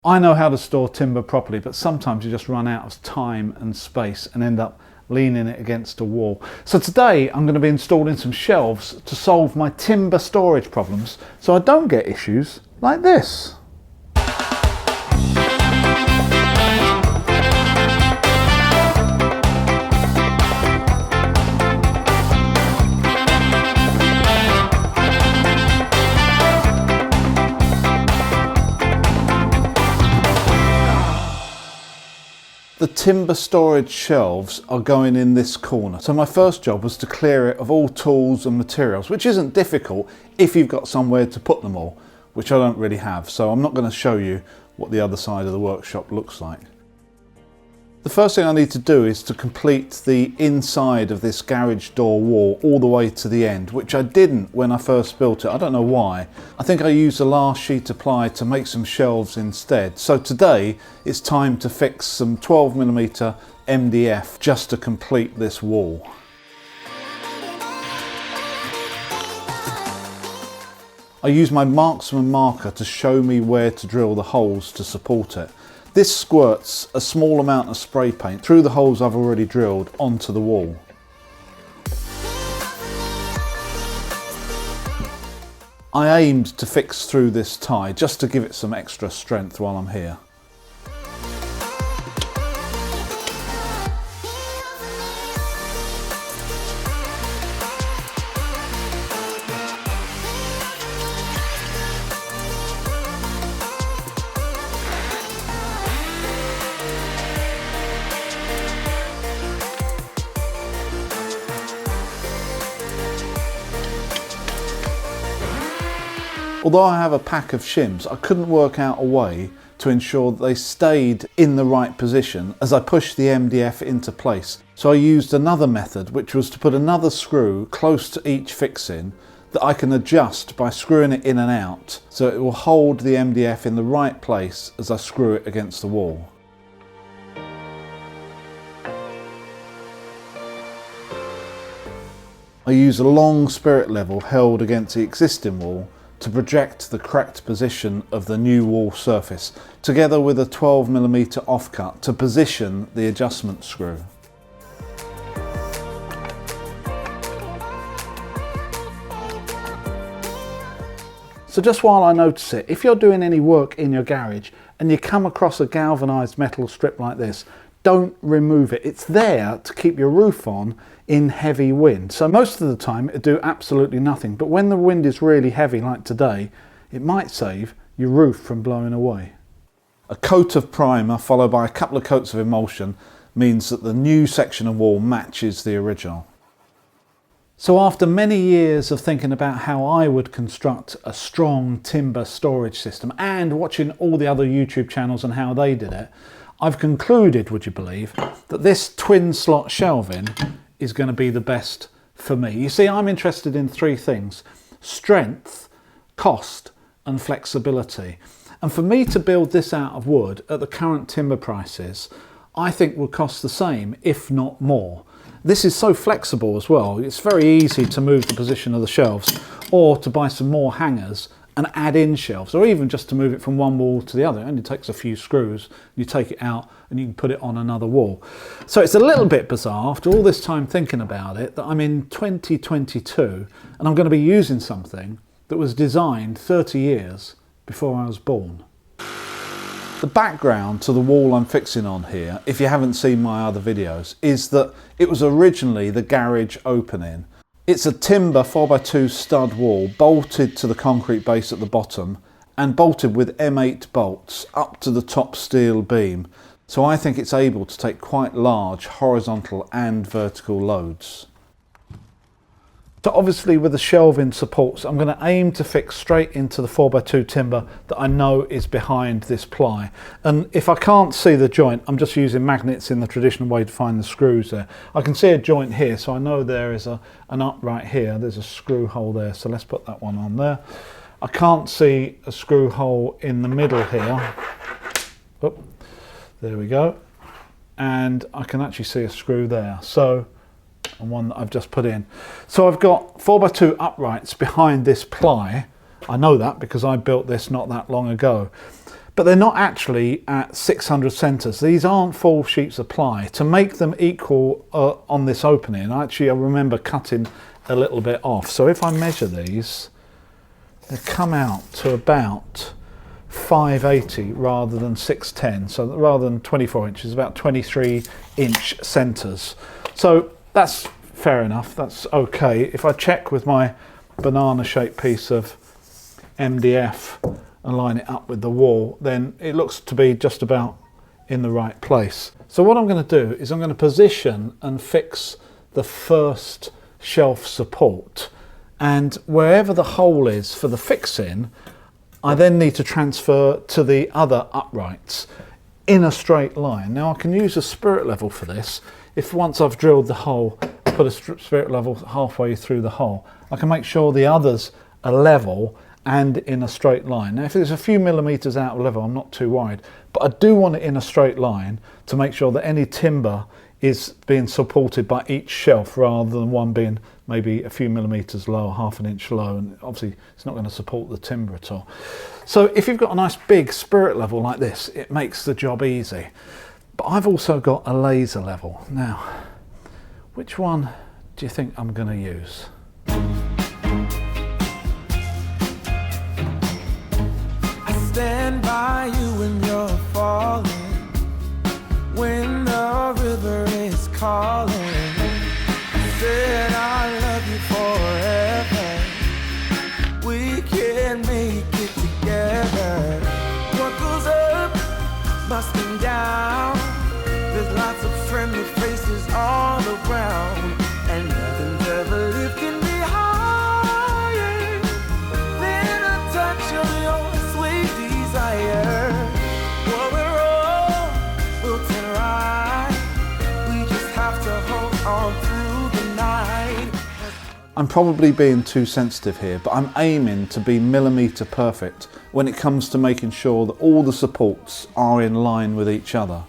I know how to store timber properly, but sometimes you just run out of time and space and end up leaning it against a wall. So today I'm going to be installing some shelves to solve my timber storage problems so I don't get issues like this. The timber storage shelves are going in this corner. So my first job was to clear it of all tools and materials, which isn't difficult if you've got somewhere to put them all, which I don't really have. So I'm not going to show you what the other side of the workshop looks like. The first thing I need to do is to complete the inside of this garage door wall all the way to the end, which I didn't when I first built it. I don't know why. I think I used the last sheet of ply to make some shelves instead. So today it's time to fix some 12mm MDF just to complete this wall. I use my marksman marker to show me where to drill the holes to support it. This squirts a small amount of spray paint through the holes I've already drilled onto the wall. I aimed to fix through this tie just to give it some extra strength while I'm here. Although I have a pack of shims, I couldn't work out a way to ensure that they stayed in the right position as I pushed the MDF into place. So I used another method, which was to put another screw close to each fixing that I can adjust by screwing it in and out, so it will hold the MDF in the right place as I screw it against the wall. I use a long spirit level held against the existing wall to project the correct position of the new wall surface, together with a 12mm offcut to position the adjustment screw. So just while I notice it, if you're doing any work in your garage and you come across a galvanised metal strip like this, don't remove it. It's there to keep your roof on in heavy wind. So most of the time it'll do absolutely nothing, but when the wind is really heavy like today, it might save your roof from blowing away. A coat of primer followed by a couple of coats of emulsion means that the new section of wall matches the original. So after many years of thinking about how I would construct a strong timber storage system and watching all the other YouTube channels and how they did it, I've concluded, would you believe, that this twin slot shelving is going to be the best for me. You see, I'm interested in three things: strength, cost and flexibility. And for me to build this out of wood at the current timber prices, I think will cost the same, if not more. This is so flexible as well. It's very easy to move the position of the shelves or to buy some more hangers and add in shelves, or even just to move it from one wall to the other. It only takes a few screws, you take it out and you can put it on another wall. So it's a little bit bizarre after all this time thinking about it that I'm in 2022 and I'm going to be using something that was designed 30 years before I was born. The background to the wall I'm fixing on here, if you haven't seen my other videos, is that it was originally the garage opening. It's a timber 4x2 stud wall bolted to the concrete base at the bottom and bolted with M8 bolts up to the top steel beam. So I think it's able to take quite large horizontal and vertical loads. So obviously with the shelving supports, I'm going to aim to fix straight into the 4x2 timber that I know is behind this ply. And if I can't see the joint, I'm just using magnets in the traditional way to find the screws there. I can see a joint here, so I know there is an upright here. There's a screw hole there, so let's put that one on there. I can't see a screw hole in the middle here. Oh, there we go. And I can actually see a screw there. And one that I've just put in. So I've got 4x2 uprights behind this ply. I know that because I built this not that long ago. but they're not actually at 600 centres. These aren't full sheets of ply. To make them equal on this opening, I remember cutting a little bit off. So if I measure these, they come out to about 580 rather than 610. So rather than 24 inches, about 23-inch centres. So that's fair enough, that's okay. If I check with my banana-shaped piece of MDF and line it up with the wall, then it looks to be just about in the right place. So what I'm going to do is I'm going to position and fix the first shelf support, and wherever the hole is for the fixing, I then need to transfer to the other uprights in a straight line. Now I can use a spirit level for this. If once I've drilled the hole, I put a spirit level halfway through the hole, I can make sure the others are level and in a straight line. Now if it's a few millimetres out of level, I'm not too worried, but I do want it in a straight line to make sure that any timber is being supported by each shelf rather than one being maybe a few millimetres low, half an inch low, and obviously it's not going to support the timber at all. So if you've got a nice big spirit level like this, it makes the job easy. But I've also got a laser level. Now, which one do you think I'm going to use? Stand by you when you're falling, when the river is calling. I said I love you forever. We can make it together. What goes up must come down. There's lots of friendly faces all around, and nothing's ever lifting me higher than a touch of your sweet desire. Well, we're all built in right. We just have to hold on through the night. I'm probably being too sensitive here, but I'm aiming to be millimetre perfect when it comes to making sure that all the supports are in line with each other.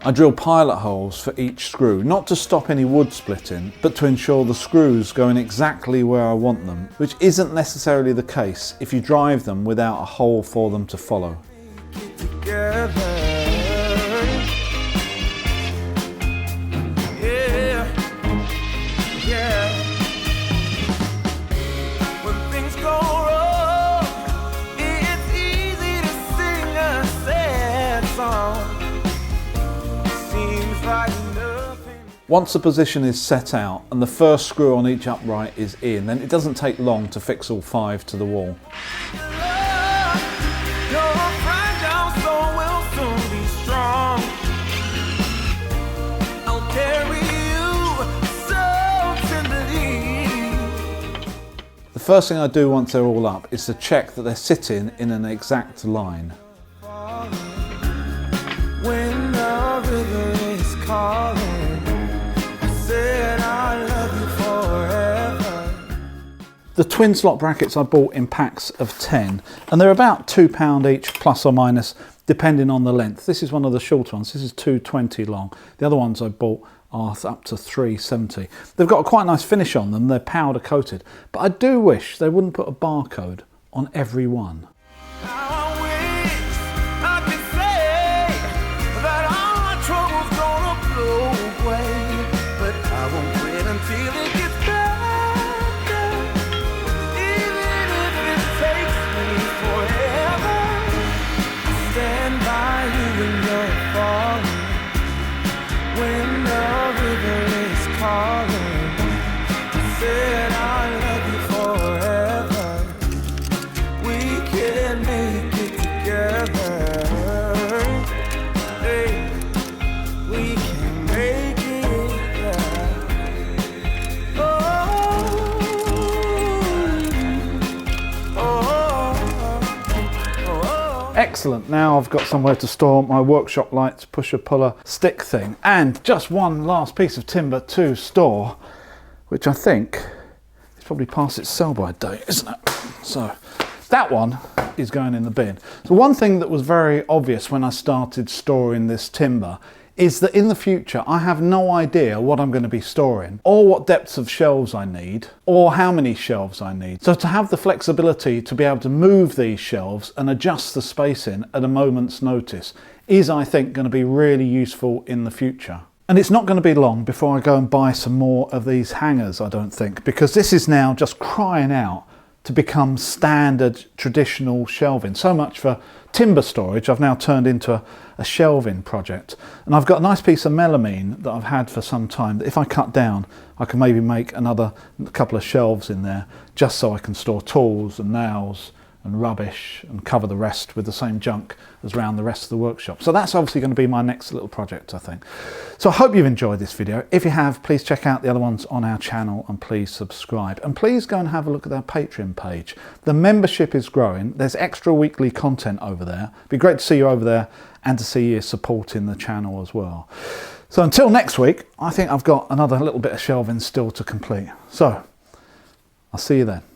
I drill pilot holes for each screw, not to stop any wood splitting, but to ensure the screws go in exactly where I want them, which isn't necessarily the case if you drive them without a hole for them to follow. Once the position is set out and the first screw on each upright is in, then it doesn't take long to fix all 5 to the wall. The first thing I do once they're all up is to check that they're sitting in an exact line. When the river is calling, I love you forever. The twin slot brackets I bought in packs of 10, and they're about £2 each, plus or minus, depending on the length. This is one of the short ones. This is 220 long. The other ones I bought are up to 370. They've got a quite nice finish on them. They're powder coated, but I do wish they wouldn't put a barcode on every one. Excellent, now I've got somewhere to store my workshop lights, pusher, puller, stick thing, and just one last piece of timber to store, which I think is probably past its sell-by date, isn't it? So that one is going in the bin. So one thing that was very obvious when I started storing this timber is that in the future I have no idea what I'm going to be storing, or what depths of shelves I need, or how many shelves I need. So to have the flexibility to be able to move these shelves and adjust the spacing at a moment's notice is, I think, going to be really useful in the future. And it's not going to be long before I go and buy some more of these hangers, I don't think, because this is now just crying out to become standard traditional shelving. So much for timber storage, I've now turned into a shelving project. And I've got a nice piece of melamine that I've had for some time that if I cut down, I can maybe make another couple of shelves in there, just so I can store tools and nails and rubbish and cover the rest with the same junk as around the rest of the workshop. So that's obviously going to be my next little project, I think. So I hope you've enjoyed this video. If you have, please check out the other ones on our channel and please subscribe. And please go and have a look at our Patreon page. The membership is growing. There's extra weekly content over there. It'd be great to see you over there and to see you supporting the channel as well. So until next week, I think I've got another little bit of shelving still to complete. So I'll see you then.